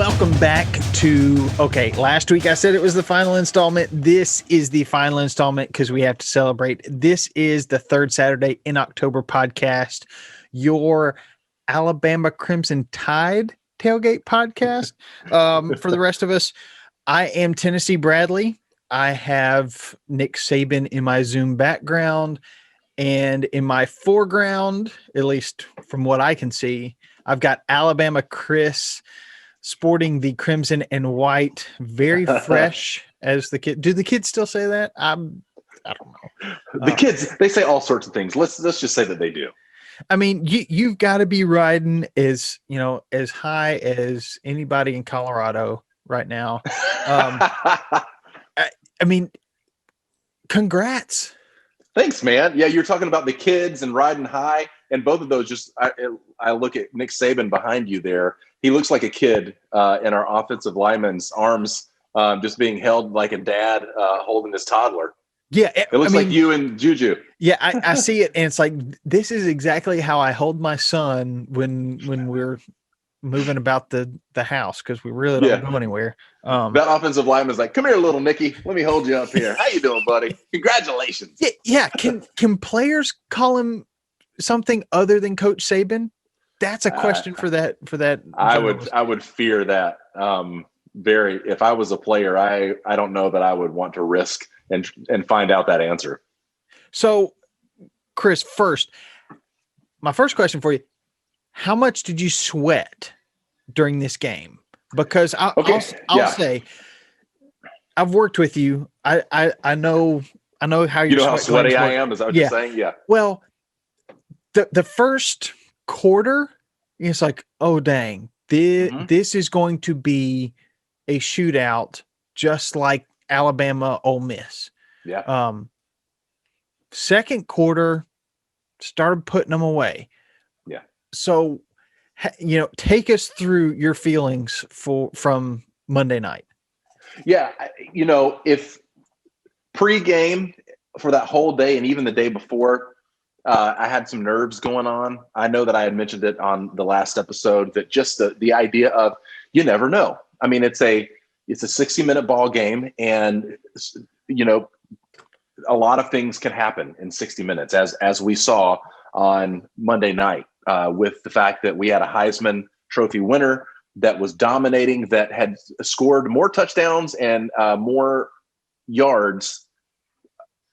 Welcome back to, last week I said it was the final installment. This is the final installment because we have to celebrate. This is the third Saturday in October podcast, your Alabama Crimson Tide tailgate podcast. For the rest of us, I am Tennessee Bradley. I have Nick Saban in my Zoom background, and in my foreground, at least from what I can see, I've got Alabama Chris sporting the crimson and white, very fresh as the kid. Do the kids still say that? I don't know. The kids, they say all sorts of things. Let's just say that they do. I mean, you've got to be riding as high as anybody in Colorado right now. I mean, congrats. Thanks, man. Yeah, you're talking about the kids and riding high, and both of those I look at Nick Saban behind you there. He looks like a kid in our offensive lineman's arms, just being held like a dad holding his toddler. Yeah. It looks like you and Juju. Yeah, I see it. And it's like, this is exactly how I hold my son when we're moving about the house, because we really don't go anywhere. That offensive lineman is like, come here, little Nicky. Let me hold you up here. How you doing, buddy? Congratulations. Yeah. Can players call him something other than Coach Saban? That's a question for that. I would fear that. If I was a player, I don't know that I would want to risk and find out that answer. So, Chris, my first question for you: how much did you sweat during this game? Because I'll say, I've worked with you. I know how you know how sweaty I am. Is that what you're saying? Yeah. Well, the first quarter, it's like, oh dang, this is going to be a shootout, just like Alabama Ole Miss. Yeah. Second quarter, started putting them away. Yeah. So, take us through your feelings from Monday night. Yeah, if pre-game for that whole day and even the day before, I had some nerves going on. I know that I had mentioned it on the last episode, that just the idea of, you never know. I mean, it's a 60-minute ball game, and a lot of things can happen in 60 minutes, as we saw on Monday night, with the fact that we had a Heisman Trophy winner that was dominating, that had scored more touchdowns and more yards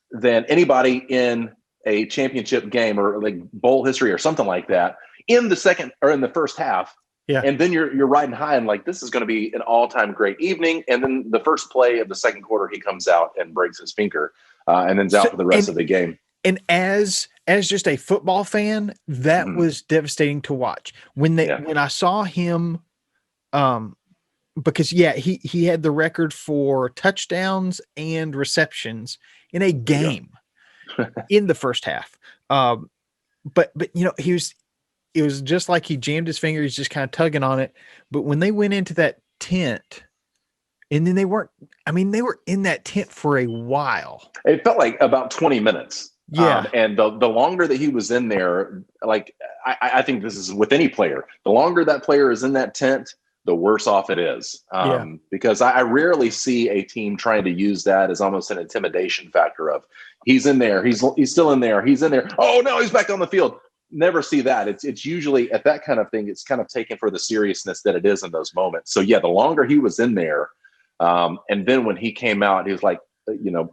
than anybody in a championship game or like bowl history or something like that in the first half. Yeah. And then you're riding high and like, this is going to be an all-time great evening. And then the first play of the second quarter, he comes out and breaks his finger and then's out for the rest of the game. And as just a football fan, that was devastating to watch when I saw him, because he had the record for touchdowns and receptions in a game in the first half. But it was just like he jammed his finger. He's just kind of tugging on it. But when they went into that tent, and then they were in that tent for a while. It felt like about 20 minutes. Yeah. And the longer that he was in there, like, I think this is with any player, the longer that player is in that tent, the worse off it is. Because I rarely see a team trying to use that as almost an intimidation factor of, he's in there, he's still in there, he's in there. Oh no, he's back on the field. Never see that. It's usually at that kind of thing, it's kind of taken for the seriousness that it is in those moments. So yeah, the longer he was in there, and then when he came out, he was like,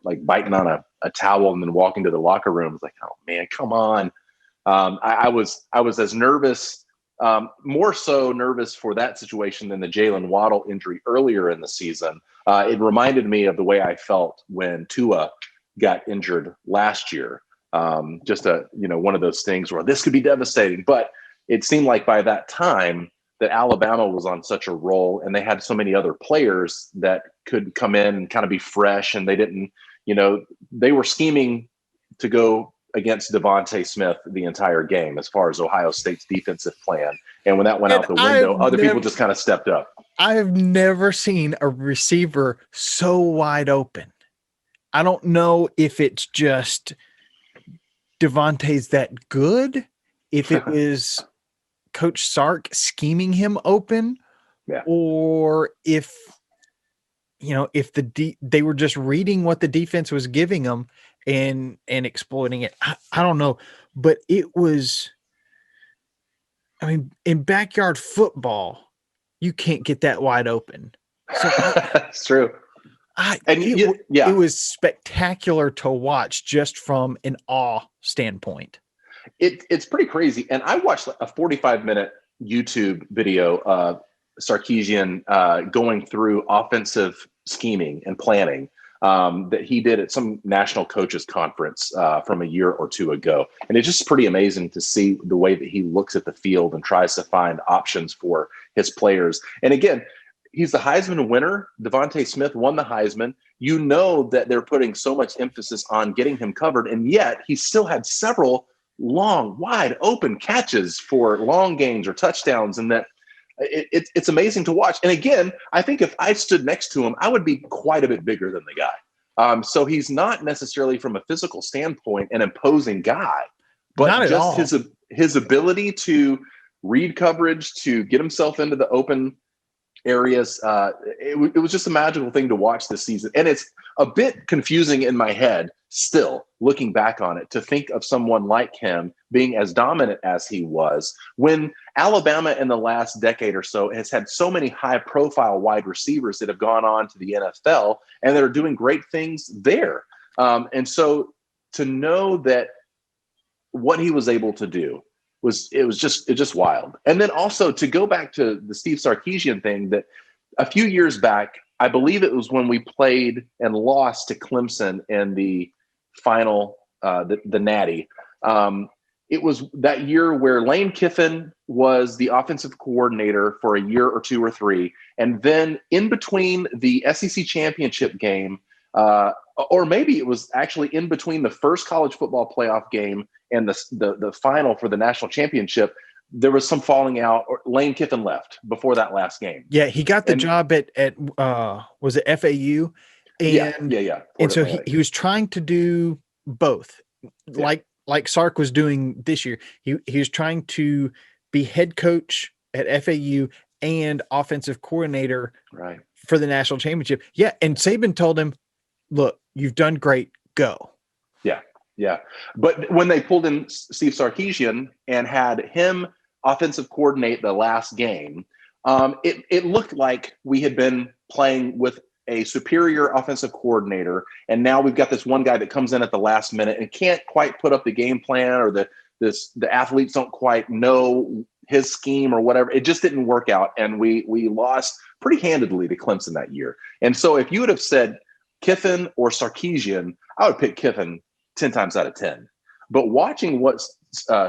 like biting on a towel and then walking to the locker room. It's like, oh man, come on. I was as nervous, more so nervous for that situation than the Jalen Waddle injury earlier in the season. It reminded me of the way I felt when Tua got injured last year. Just one of those things where this could be devastating, but it seemed like by that time that Alabama was on such a roll and they had so many other players that could come in and kind of be fresh, and they didn't, they were scheming to go against Devontae Smith the entire game as far as Ohio State's defensive plan. And when that went out the window, people just kind of stepped up. I have never seen a receiver so wide open. I don't know if it's just Devontae's that good, if it was Coach Sark scheming him open, Yeah. or if they were just reading what the defense was giving them and exploiting it. I don't know, but it was, I mean, in backyard football, you can't get that wide open. So it's true. It was spectacular to watch just from an awe standpoint. It's pretty crazy. And I watched a 45-minute YouTube video of Sarkisian going through offensive scheming and planning that he did at some national coaches conference from a year or two ago. And it's just pretty amazing to see the way that he looks at the field and tries to find options for his players. And again, he's the Heisman winner. Devontae Smith won the Heisman. You know that they're putting so much emphasis on getting him covered, and yet he still had several long, wide open catches for long gains or touchdowns, and that it's amazing to watch. And again, I think if I stood next to him, I would be quite a bit bigger than the guy. So he's not necessarily from a physical standpoint an imposing guy, but just his ability to read coverage, to get himself into the open areas. It was just a magical thing to watch this season. And it's a bit confusing in my head still, looking back on it, to think of someone like him being as dominant as he was when Alabama in the last decade or so has had so many high profile wide receivers that have gone on to the NFL and that are doing great things there. And so to know that what he was able to do was just wild. And then also to go back to the Steve Sarkisian thing, that a few years back, I believe it was when we played and lost to Clemson in the final, the Natty. It was that year where Lane Kiffin was the offensive coordinator for a year or two or three. And then in between the SEC championship game, or maybe it was actually in between the first college football playoff game and the final for the national championship, there was some falling out. Or Lane Kiffin left before that last game. Yeah, he got the job at was it FAU? And yeah. And so he was trying to do both, like Sark was doing this year. He was trying to be head coach at FAU and offensive coordinator for the national championship. Yeah, and Saban told him, "Look, you've done great. Go." Yeah. But when they pulled in Steve Sarkisian and had him offensive coordinate the last game, it looked like we had been playing with a superior offensive coordinator, and now we've got this one guy that comes in at the last minute and can't quite put up the game plan, or the athletes don't quite know his scheme or whatever. It just didn't work out, and we lost pretty handedly to Clemson that year. And so if you would have said Kiffin or Sarkisian, I would pick Kiffin 10 times out of 10. But watching what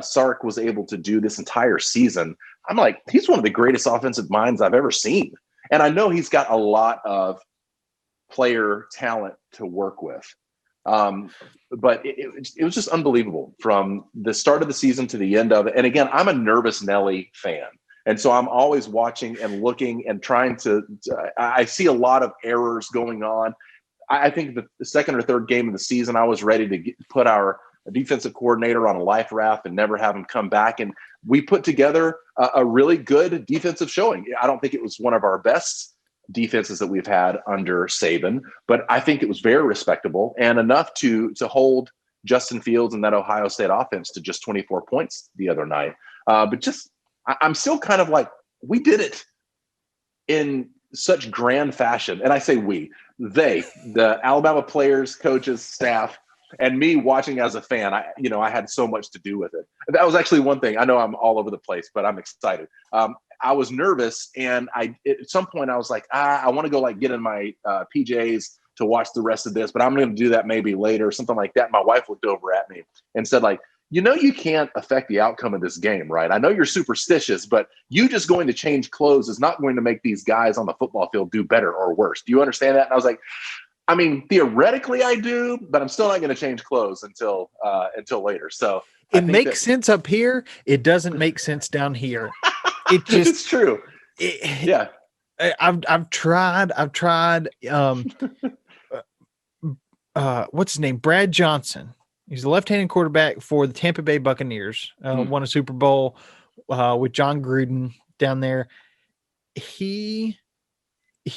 Sark was able to do this entire season, I'm like, he's one of the greatest offensive minds I've ever seen. And I know he's got a lot of player talent to work with. But it was just unbelievable from the start of the season to the end of it. And again, I'm a nervous Nelly fan. And so I'm always watching and looking and trying to I see a lot of errors going on. I think the second or third game of the season, I was ready to put our defensive coordinator on a life raft and never have him come back. And we put together a really good defensive showing. I don't think it was one of our best defenses that we've had under Saban, but I think it was very respectable and enough to hold Justin Fields and that Ohio State offense to just 24 points the other night. But just, I'm still kind of like, we did it in such grand fashion. And I say the Alabama players, coaches, staff, and me watching as a fan. I had so much to do with it. That was actually one thing. I know I'm all over the place, but I'm excited. I was nervous, and at some point I was like, I want to go get in my PJs to watch the rest of this, but I'm going to do that maybe later, something like that. My wife looked over at me and said, you can't affect the outcome of this game, right? I know you're superstitious, but you just going to change clothes is not going to make these guys on the football field do better or worse. Do you understand that? And I was like, I mean, theoretically I do, but I'm still not going to change clothes until later. So it makes sense up here. It doesn't make sense down here. It just, it's true. Yeah. I've tried, what's his name? Brad Johnson. He's a left-handed quarterback for the Tampa Bay Buccaneers. Won a Super Bowl with John Gruden down there. he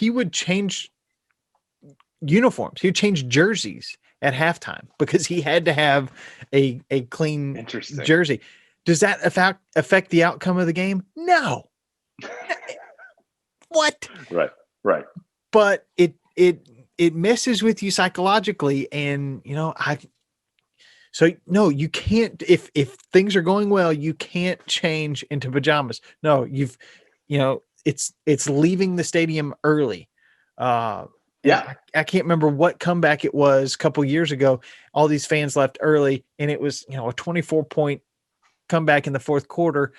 would change uniforms. He would change jerseys at halftime because he had to have a clean jersey. Does that affect the outcome of the game? No. What? Right. But it messes with you psychologically, and so no, you can't. If things are going well, you can't change into pajamas. No, it's leaving the stadium early. Yeah, I can't remember what comeback it was a couple years ago. All these fans left early, and it was a 24-point comeback in the fourth quarter.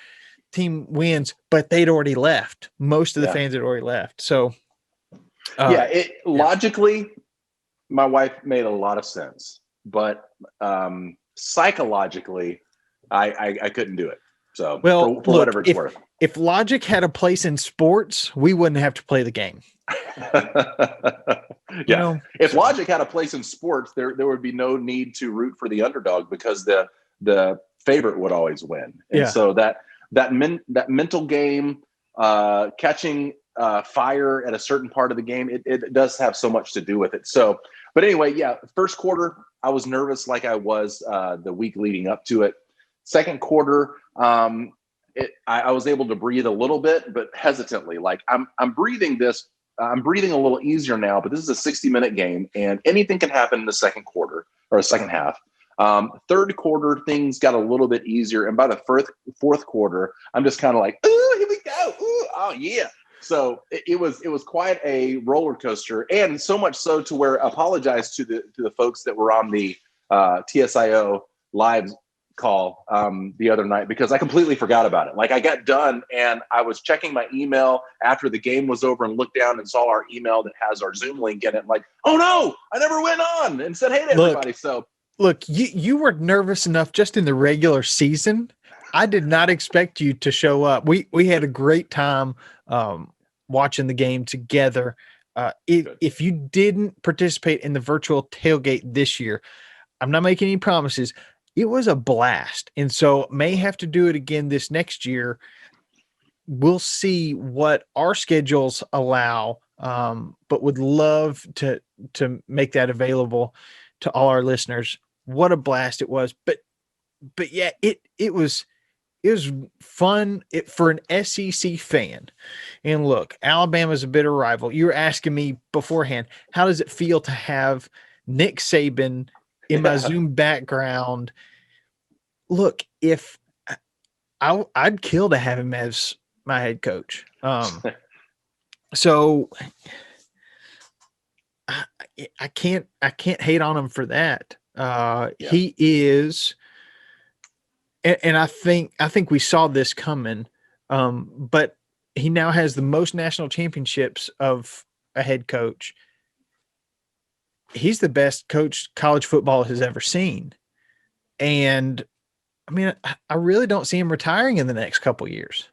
Team wins, but they'd already left. Most of the fans had already left. So, logically, my wife made a lot of sense, but psychologically, I couldn't do it. So, for whatever it's worth. If logic had a place in sports, we wouldn't have to play the game. If logic had a place in sports, there would be no need to root for the underdog because the favorite would always win. And so that mental game, catching fire at a certain part of the game, it does have so much to do with it. So, but anyway, first quarter, I was nervous like I was the week leading up to it. Second quarter, I was able to breathe a little bit, but hesitantly. Like I'm breathing a little easier now, but this is a 60-minute game, and anything can happen in the second quarter or second half. Third quarter, things got a little bit easier, and by the fourth quarter, I'm just kind of like, ooh, here we go, ooh, oh yeah. So it was quite a roller coaster, and so much so to where I apologize to the folks that were on the TSIO live call the other night because I completely forgot about it. Like I got done and I was checking my email after the game was over and looked down and saw our email that has our Zoom link in it. Like, oh no, I never went on and said hey to everybody. So look, you were nervous enough just in the regular season. I did not expect you to show up. We had a great time watching the game together. If you didn't participate in the virtual tailgate this year, I'm not making any promises. It was a blast. And so may have to do it again this next year. We'll see what our schedules allow, but would love to make that available to all our listeners. What a blast it was. But yeah, it was fun for an SEC fan. And look, Alabama's a bitter rival. You were asking me beforehand, how does it feel to have Nick Saban in my Zoom background? Look, if I'd kill to have him as my head coach. So I can't hate on him for that. He is, and I think we saw this coming. But he now has the most national championships of a head coach. He's the best coach college football has ever seen. And I mean, I really don't see him retiring in the next couple of years.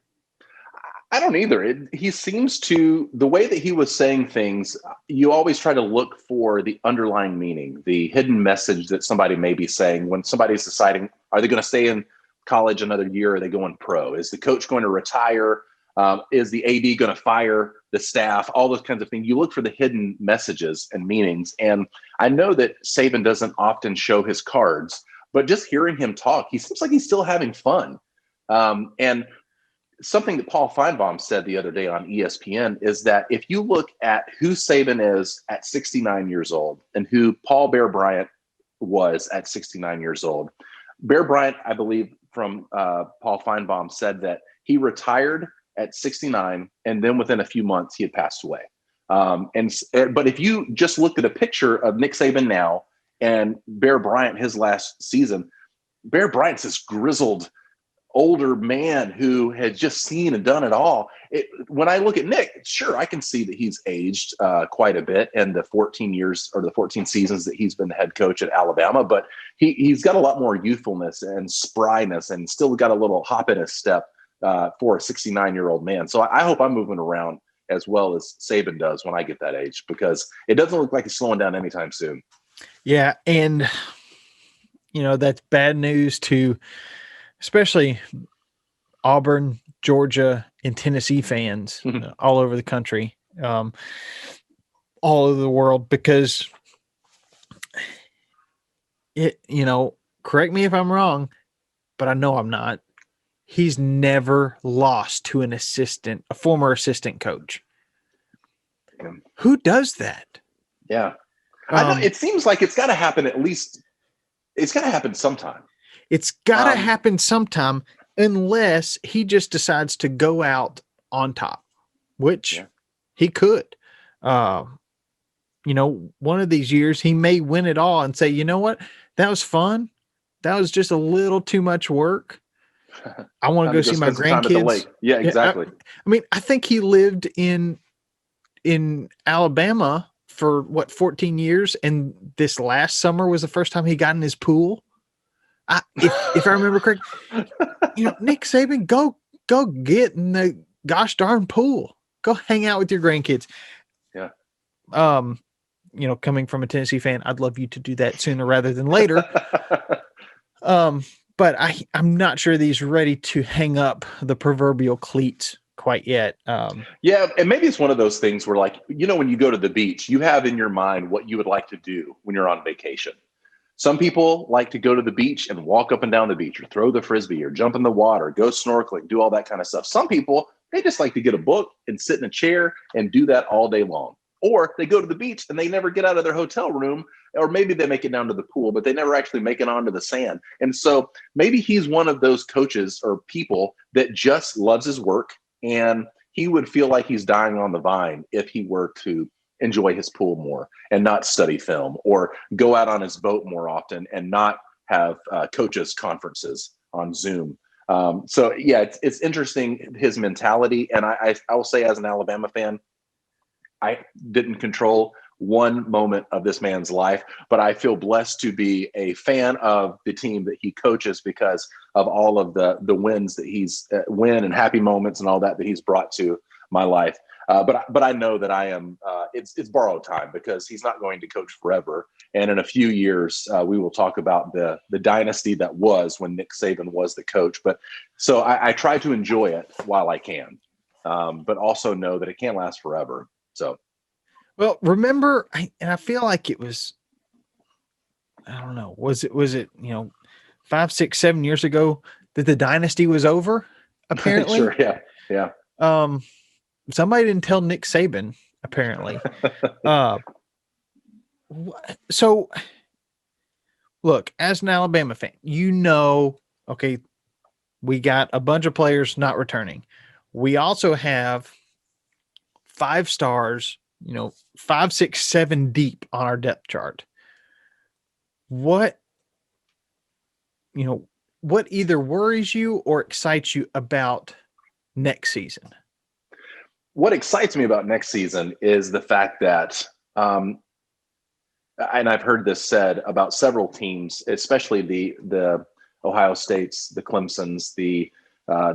I don't either. He seems to, the way that he was saying things, you always try to look for the underlying meaning, the hidden message that somebody may be saying when somebody's deciding, are they going to stay in college another year? Or are they going pro? Is the coach going to retire? Is the AD going to fire the staff? All those kinds of things. You look for the hidden messages and meanings. And I know that Saban doesn't often show his cards, but just hearing him talk, he seems like he's still having fun. And something that Paul Feinbaum said the other day on ESPN is that if you look at who Saban is at 69 years old and who Paul Bear Bryant was at 69 years old, Bear Bryant, I believe from Paul Feinbaum, said that he retired at 69 and then within a few months he had passed away. But if you just looked at a picture of Nick Saban now and Bear Bryant his last season, Bear Bryant's this grizzled older man who had just seen and done it all. When I look at Nick, sure, I can see that he's aged quite a bit in the 14 years or the 14 seasons that he's been the head coach at Alabama, but he's got a lot more youthfulness and spryness and still got a little hop in his step for a 69-year-old man. So I hope I'm moving around as well as Saban does when I get that age, because it doesn't look like he's slowing down anytime soon. Yeah. And, that's bad news to especially Auburn, Georgia and Tennessee fans all over the country, all over the world, because correct me if I'm wrong, but I know I'm not. He's never lost to a former assistant coach. Yeah. Who does that? Yeah. I know it seems like it's got to happen it's got to happen sometime. It's got to happen sometime, unless he just decides to go out on top, which he could. One of these years he may win it all and say, you know what? That was fun. That was just a little too much work. I want to go see my grandkids. Time at the lake. Yeah, exactly. I think he lived in Alabama for 14 years, and this last summer was the first time he got in his pool. If I remember correct, Nick Saban, go get in the gosh darn pool. Go hang out with your grandkids. Yeah. Coming from a Tennessee fan, I'd love you to do that sooner rather than later. But I'm not sure that he's ready to hang up the proverbial cleats quite yet. Yeah, and maybe it's one of those things where, like, when you go to the beach, you have in your mind what you would like to do when you're on vacation. Some people like to go to the beach and walk up and down the beach, or throw the frisbee, or jump in the water, go snorkeling, do all that kind of stuff. Some people, they just like to get a book and sit in a chair and do that all day long. Or they go to the beach and they never get out of their hotel room, or maybe they make it down to the pool, but they never actually make it onto the sand. And so maybe he's one of those coaches or people that just loves his work, and he would feel like he's dying on the vine if he were to enjoy his pool more and not study film, or go out on his boat more often and not have coaches conferences on Zoom. So yeah, it's interesting, his mentality. And I will say, as an Alabama fan, I didn't control one moment of this man's life, but I feel blessed to be a fan of the team that he coaches because of all of the wins that he's win and happy moments and all that he's brought to my life. But I know that I am. It's borrowed time, because he's not going to coach forever. And in a few years, we will talk about the dynasty that was when Nick Saban was the coach. But so I try to enjoy it while I can, but also know that it can't last forever. So, well, remember, I feel like it was, I don't know, was it 5, 6, 7 years ago that the dynasty was over? Apparently, sure, yeah. Somebody didn't tell Nick Saban, apparently. So, look, as an Alabama fan, okay, we got a bunch of players not returning. We also have 5 stars, 5, 6, 7 deep on our depth chart. What either worries you or excites you about next season? What excites me about next season is the fact that, and I've heard this said about several teams, especially the Ohio States, the Clemsons, the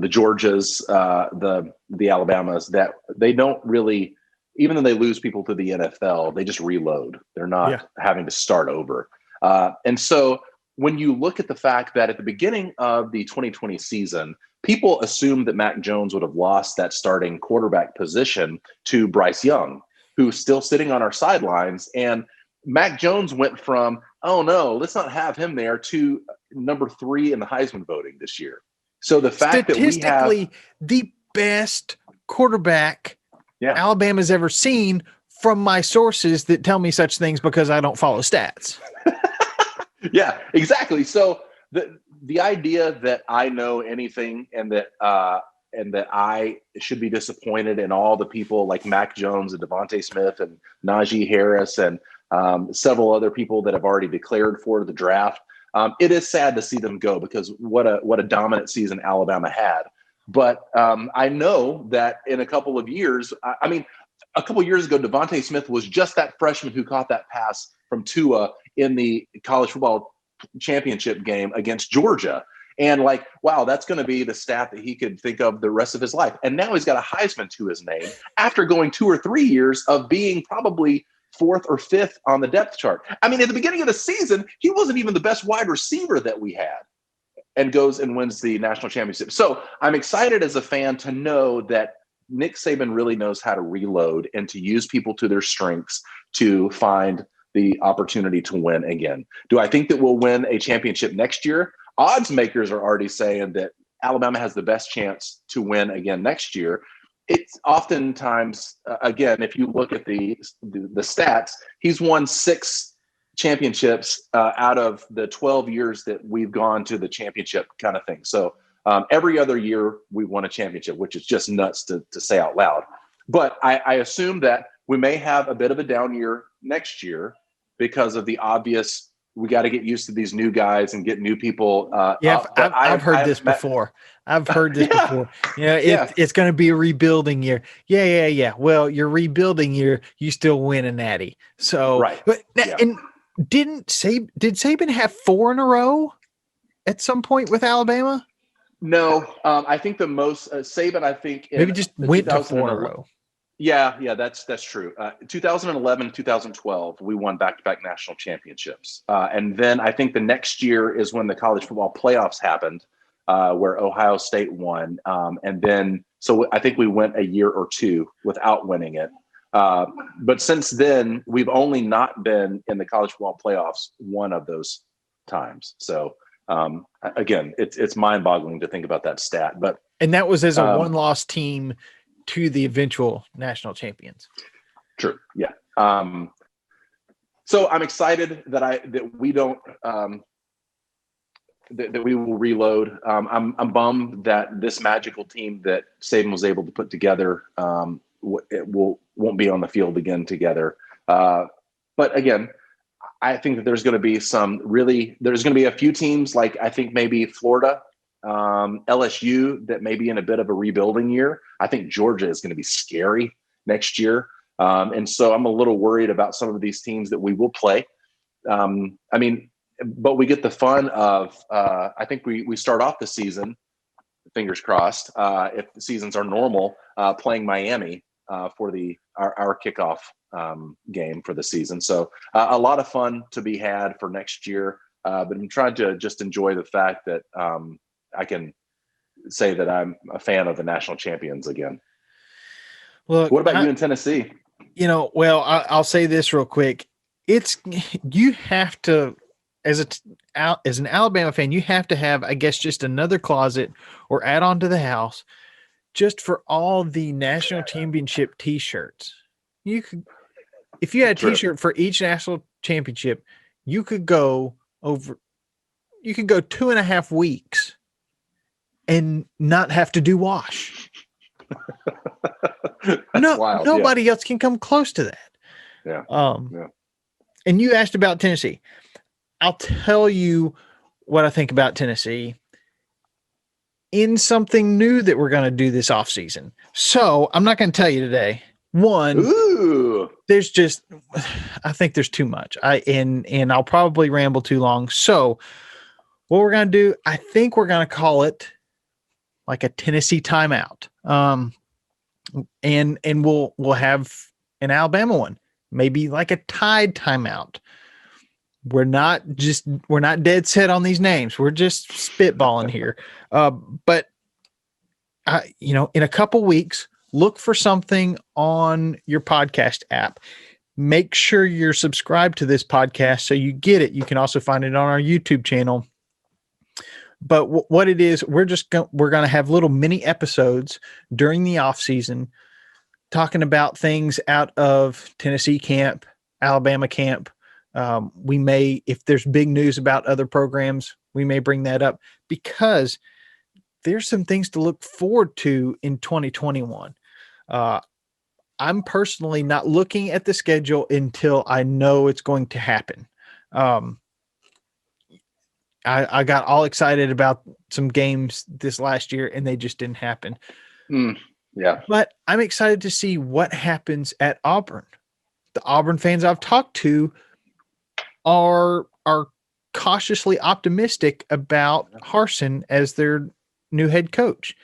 Georgias, the Alabamas, that they don't really, even though they lose people to the NFL, they just reload. They're not having to start over. And so when you look at the fact that at the beginning of the 2020 season, people assumed that Mac Jones would have lost that starting quarterback position to Bryce Young, who's still sitting on our sidelines. And Mac Jones went from, oh no, let's not have him there, to number 3 in the Heisman voting this year. So the fact that we have the best quarterback Alabama's ever seen, from my sources that tell me such things because I don't follow stats. Yeah, exactly. So the idea that I know anything and that I should be disappointed in all the people like Mac Jones and Devontae Smith and Najee Harris and several other people that have already declared for the draft. It is sad to see them go, because what a dominant season Alabama had. But I know that in a couple of years, a couple of years ago, Devontae Smith was just that freshman who caught that pass from Tua in the college football championship game against Georgia. And like, wow, that's going to be the stat that he could think of the rest of his life. And now he's got a Heisman to his name after going 2 or 3 years of being probably 4th or 5th on the depth chart. At the beginning of the season, he wasn't even the best wide receiver that we had. and goes and wins the national championship. So I'm excited as a fan to know that Nick Saban really knows how to reload and to use people to their strengths to find the opportunity to win again. Do I think that we'll win a championship next year? Odds makers are already saying that Alabama has the best chance to win again next year. It's oftentimes, again, if you look at the stats, he's won 6 championships out of the 12 years that we've gone to the championship kind of thing. So every other year we won a championship, which is just nuts to say out loud. But I assume that we may have a bit of a down year next year because of the obvious. We got to get used to these new guys and get new people. I've heard this before. I've heard this before. It's going to be a rebuilding year. Yeah. Well, your rebuilding year, you still win a natty. So, right. And did Saban have 4 in a row at some point with Alabama? No, I think the most Saban. I think maybe just went to 4 in a row. Yeah, that's true. 2011, 2012, we won back-to-back national championships. And then I think the next year is when the college football playoffs happened, where Ohio State won. And then, so I think we went a year or 2 without winning it. But since then, we've only not been in the college football playoffs one of those times. So again, it's mind-boggling to think about that stat. And that was as a one-loss team to the eventual national champions. True. Yeah. So I'm excited that we don't that we will reload. I'm bummed that this magical team that Saban was able to put together won't be on the field again together. But again, I think that there's going to be a few teams like I think maybe Florida, LSU that may be in a bit of a rebuilding year. I think Georgia is going to be scary next year. And so I'm a little worried about some of these teams that we will play. But we get the fun of, I think we start off the season, fingers crossed, if the seasons are normal, playing Miami for our kickoff game for the season. So a lot of fun to be had for next year. But I'm trying to just enjoy the fact that I can say that I'm a fan of the national champions again. Look, what about you in Tennessee? Well, I'll say this real quick. You have to, as an Alabama fan, you have to have, I guess, just another closet or add on to the house just for all the national championship T-shirts. You could, if you had a T-shirt for each national championship, you could go 2.5 weeks and not have to do wash. Nobody else can come close to that. Yeah. And you asked about Tennessee. I'll tell you what I think about Tennessee in something new that we're going to do this off season. So I'm not going to tell you today. I think there's too much. And I'll probably ramble too long. So what we're going to do, I think we're going to call it like a Tennessee timeout. And we'll have an Alabama one, maybe like a Tide timeout. We're not dead set on these names. We're just spitballing here. But in a couple weeks, look for something on your podcast app. Make sure you're subscribed to this podcast so you get it. You can also find it on our YouTube channel. But what it is, we're going to have little mini episodes during the off season talking about things out of Tennessee camp, Alabama camp. We may, if there's big news about other programs, we may bring that up because there's some things to look forward to in 2021. I'm personally not looking at the schedule until I know it's going to happen. I got all excited about some games this last year and they just didn't happen. Yeah. But I'm excited to see what happens at Auburn. The Auburn fans I've talked to are cautiously optimistic about Harsin as their new head coach,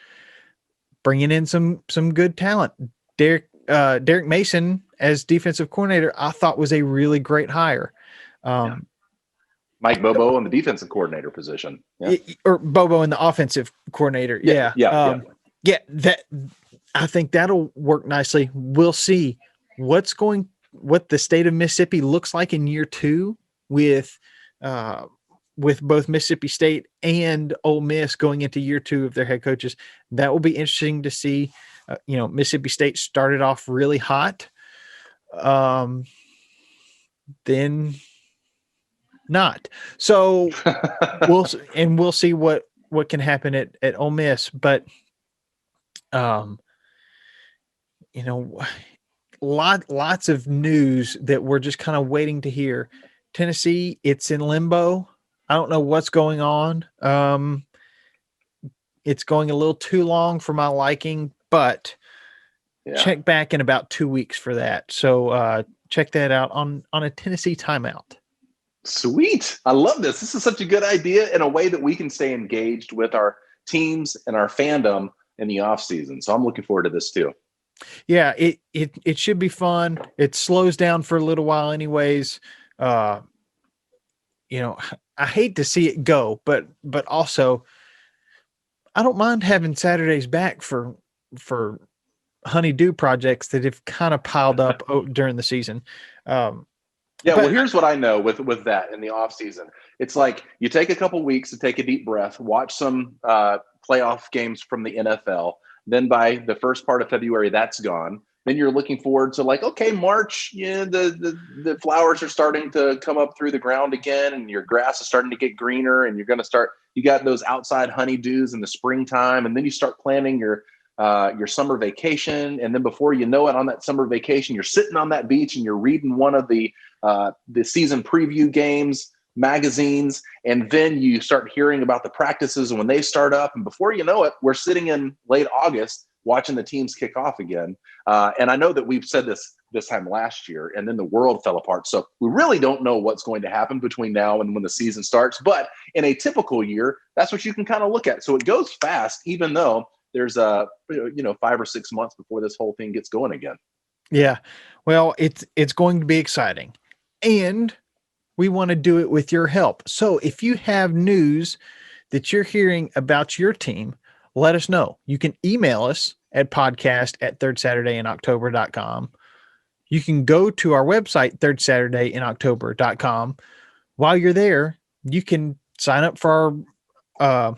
bringing in some good talent. Derek Mason as defensive coordinator, I thought was a really great hire. Mike Bobo in the defensive coordinator position. Yeah. Or Bobo in the offensive coordinator. Yeah. That I think that'll work nicely. We'll see what the state of Mississippi looks like in year 2 with both Mississippi State and Ole Miss going into year 2 of their head coaches. That will be interesting to see. Mississippi State started off really hot. Then not. So we'll see what can happen at Ole Miss. But lots of news that we're just kind of waiting to hear. Tennessee, it's in limbo. I don't know what's going on. It's going a little too long for my liking, but check back in about 2 weeks for that. So check that out on a Tennessee timeout. Sweet. I love this. This is such a good idea in a way that we can stay engaged with our teams and our fandom in the off season. So I'm looking forward to this too. Yeah, it should be fun. It slows down for a little while anyways. I hate to see it go, but also I don't mind having Saturdays back for honey-do projects that have kind of piled up during the season. Well, here's what I know with that in the off season. It's like you take a couple weeks to take a deep breath, watch some playoff games from the NFL. Then by the first part of February, that's gone. Then you're looking forward to March, the flowers are starting to come up through the ground again, and your grass is starting to get greener, and you got those outside honeydews in the springtime, and then you start planning your summer vacation. And then before you know it, on that summer vacation, you're sitting on that beach and you're reading one of the season preview games magazines, and then you start hearing about the practices and when they start up, and before you know it, we're sitting in late August watching the teams kick off again. And I know that we've said this time last year, and then the world fell apart. So we really don't know what's going to happen between now and when the season starts. But in a typical year, that's what you can kind of look at. So it goes fast, even though there's 5 or 6 months before this whole thing gets going again. Yeah. Well, it's going to be exciting, and we want to do it with your help. So if you have news that you're hearing about your team, let us know. You can email us at podcast@thirdsaturdaynoctober.com. You can go to our website, thirdsaturdaynoctober.com. While you're there, you can sign up for our,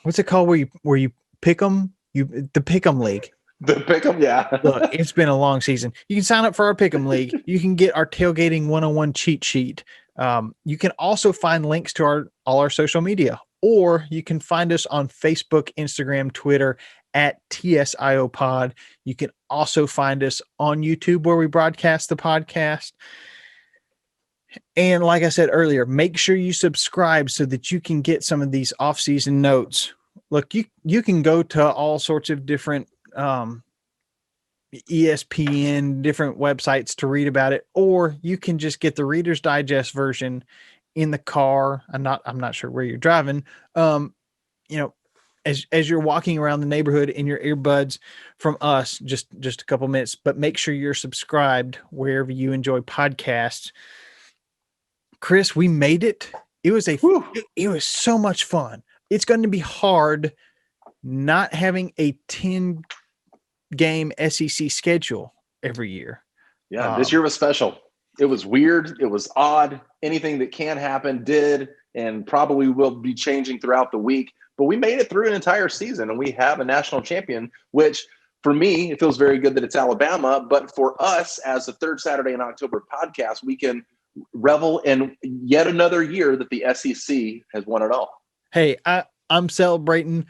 what's it called where you pick them? The Pick'em League. The Pick'em, yeah. Look, it's been a long season. You can sign up for our Pick'em League. You can get our Tailgating 101 cheat sheet. You can also find links to all our social media, or you can find us on Facebook, Instagram, Twitter at TSIO Pod. You can also find us on YouTube, where we broadcast the podcast. And like I said earlier, make sure you subscribe so that you can get some of these off-season notes. Look, you can go to all sorts of different ESPN, different websites to read about it, or you can just get the Reader's Digest version in the car. I'm not sure where you're driving. As you're walking around the neighborhood in your earbuds from us, just a couple minutes, but make sure you're subscribed wherever you enjoy podcasts. Chris, we made it. It was so much fun. It's going to be hard not having a 10-game SEC schedule every year. Yeah, this year was special. It was weird. It was odd. Anything that can happen did, and probably will be changing throughout the week. But we made it through an entire season, and we have a national champion, which for me, it feels very good that it's Alabama. But for us, as the Third Saturday in October podcast, we can revel in yet another year that the SEC has won it all. Hey, I'm celebrating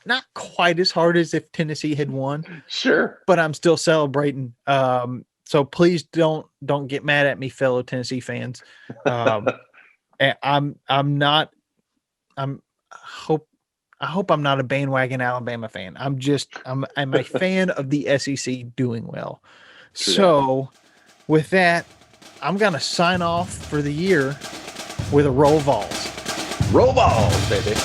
not quite as hard as if Tennessee had won. Sure. But I'm still celebrating. So please don't get mad at me, fellow Tennessee fans. I hope I'm not a bandwagon Alabama fan. I'm a fan of the SEC doing well. True. So with that, I'm going to sign off for the year with a roll balls. Roll balls, baby.